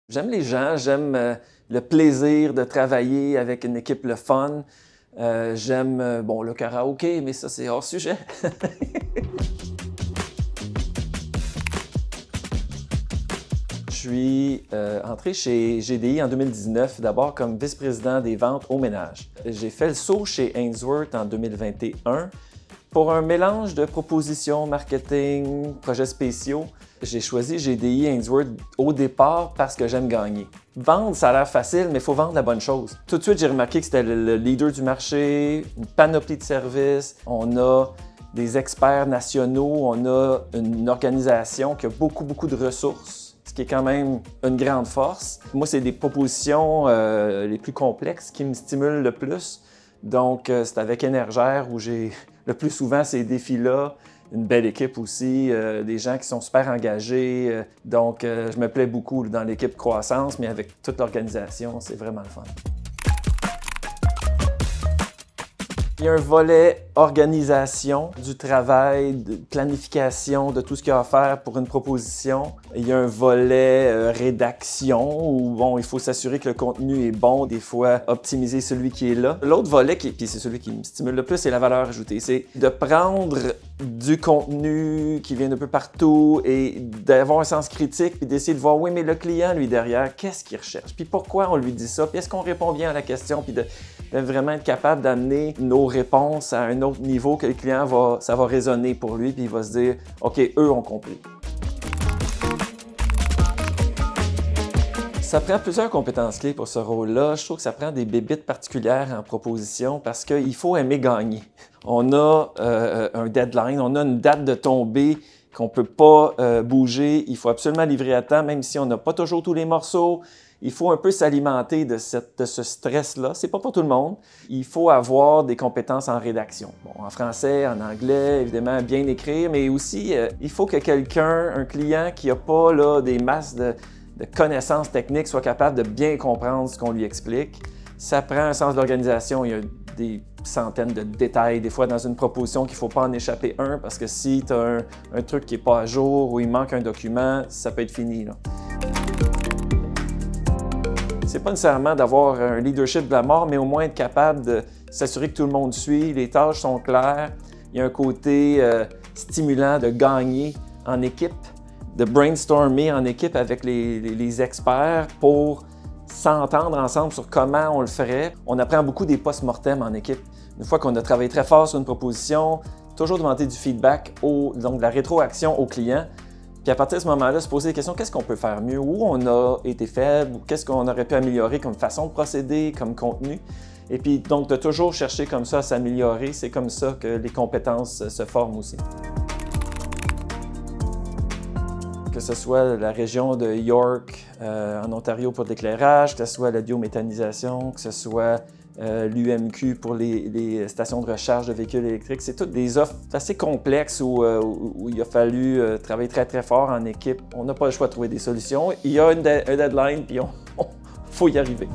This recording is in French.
J'aime les gens, j'aime le plaisir de travailler avec une équipe le fun. J'aime bon, le karaoké, mais ça c'est hors sujet. Je suis entré chez GDI en 2019, d'abord comme vice-président des ventes au ménage. J'ai fait le saut chez Ainsworth en 2021 pour un mélange de propositions, marketing, projets spéciaux. J'ai choisi GDI Ainsworth au départ parce que j'aime gagner. Vendre, ça a l'air facile, mais il faut vendre la bonne chose. Tout de suite, j'ai remarqué que c'était le leader du marché, une panoplie de services. On a des experts nationaux, on a une organisation qui a beaucoup de ressources, ce qui est quand même une grande force. Moi, c'est des propositions les plus complexes qui me stimulent le plus. Donc, c'est avec Énergère où j'ai le plus souvent ces défis-là. Une belle équipe aussi, des gens qui sont super engagés. Donc, je me plais beaucoup dans l'équipe croissance, mais avec toute l'organisation, c'est vraiment le fun. Il y a un volet organisation du travail, de planification de tout ce qu'il y a à faire pour une proposition. Il y a un volet rédaction où bon, il faut s'assurer que le contenu est bon, des fois optimiser celui qui est là. L'autre volet, puis c'est celui qui me stimule le plus, c'est la valeur ajoutée. C'est de prendre du contenu qui vient d'un peu partout et d'avoir un sens critique puis d'essayer de voir, oui, mais le client, lui, derrière, qu'est-ce qu'il recherche? Puis pourquoi on lui dit ça? Puis est-ce qu'on répond bien à la question? Puis de vraiment être capable d'amener nos réponses à un autre niveau que le client ça va résonner pour lui, puis il va se dire « OK, eux ont compris ». Ça prend plusieurs compétences clés pour ce rôle-là. Je trouve que ça prend des bébites particulières en proposition parce qu'il faut aimer gagner. On a un deadline, on a une date de tombée qu'on ne peut pas bouger. Il faut absolument livrer à temps, même si on n'a pas toujours tous les morceaux. Il faut un peu s'alimenter de ce stress-là. C'est pas pour tout le monde. Il faut avoir des compétences en rédaction. Bon, en français, en anglais, évidemment, bien écrire, mais aussi, il faut que quelqu'un, un client qui n'a pas là, des masses de connaissances techniques, soit capable de bien comprendre ce qu'on lui explique. Ça prend un sens d'organisation. Il y a des centaines de détails, des fois, dans une proposition qu'il ne faut pas en échapper un, parce que si tu as un truc qui n'est pas à jour ou il manque un document, ça peut être fini, là. C'est pas nécessairement d'avoir un leadership de la mort, mais au moins être capable de s'assurer que tout le monde suit, les tâches sont claires. Il y a un côté stimulant de gagner en équipe, de brainstormer en équipe avec les experts pour s'entendre ensemble sur comment on le ferait. On apprend beaucoup des post-mortem en équipe. Une fois qu'on a travaillé très fort sur une proposition, toujours demander du feedback, donc de la rétroaction au client. Puis à partir de ce moment-là, se poser des questions, qu'est-ce qu'on peut faire mieux? Où on a été faible? Ou qu'est-ce qu'on aurait pu améliorer comme façon de procéder, comme contenu? Et puis donc de toujours chercher comme ça à s'améliorer, c'est comme ça que les compétences se forment aussi. Que ce soit la région de York, en Ontario pour l'éclairage, que ce soit la biométhanisation, que ce soit l'UMQ pour les stations de recharge de véhicules électriques. C'est toutes des offres assez complexes où il a fallu travailler très fort en équipe. On n'a pas le choix de trouver des solutions. Il y a un deadline, puis faut y arriver.